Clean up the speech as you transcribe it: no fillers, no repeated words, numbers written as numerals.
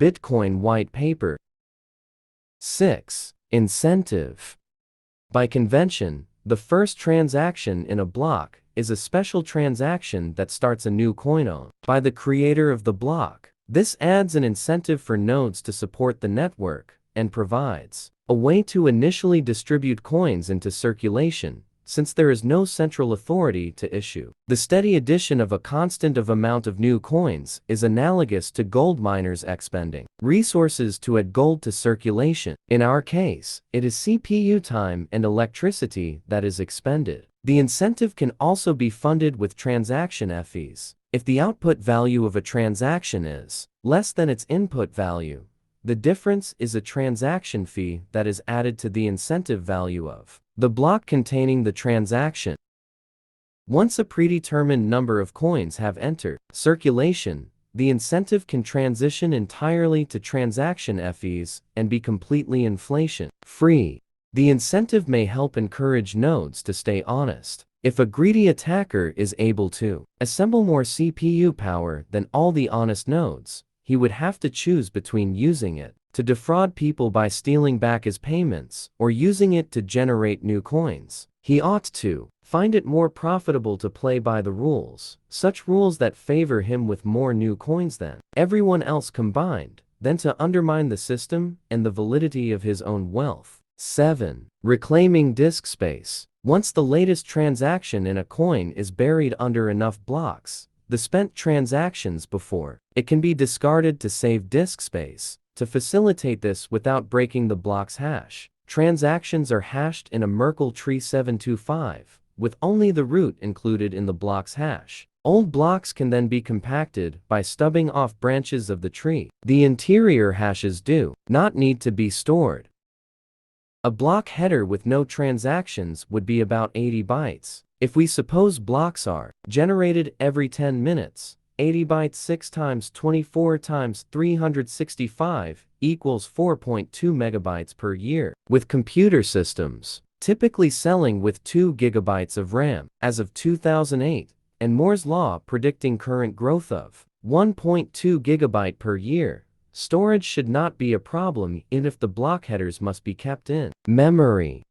Bitcoin white paper. 6. Incentive. By convention, the first transaction in a block is a special transaction that starts a new coin owned by the creator of the block. This adds an incentive for nodes to support the network and provides a way to initially distribute coins into circulation, since there is no central authority to issue. The steady addition of a constant amount of new coins is analogous to gold miners expending resources to add gold to circulation. In our case, it is CPU time and electricity that is expended. The incentive can also be funded with transaction fees. If the output value of a transaction is less than its input value, the difference is a transaction fee that is added to the incentive value of the block containing the transaction. Once a predetermined number of coins have entered circulation, the incentive can transition entirely to transaction fees and be completely inflation-free. The incentive may help encourage nodes to stay honest. If a greedy attacker is able to assemble more CPU power than all the honest nodes, he would have to choose between using it to defraud people by stealing back his payments or using it to generate new coins. He ought to find it more profitable to play by the rules, such rules that favor him with more new coins than everyone else combined, than to undermine the system and the validity of his own wealth. 7. Reclaiming disk space. Once the latest transaction in a coin is buried under enough blocks, the spent transactions before it can be discarded to save disk space. To facilitate this without breaking the block's hash, transactions are hashed in a Merkle tree 725, with only the root included in the block's hash. Old blocks can then be compacted by stubbing off branches of the tree. The interior hashes do not need to be stored. A block header with no transactions would be about 80 bytes. If we suppose blocks are generated every 10 minutes, 80 bytes 6 times 24 times 365 equals 4.2 megabytes per year. With computer systems typically selling with 2 gigabytes of RAM as of 2008, and Moore's law predicting current growth of 1.2 gigabyte per year, storage should not be a problem even if the block headers must be kept in memory.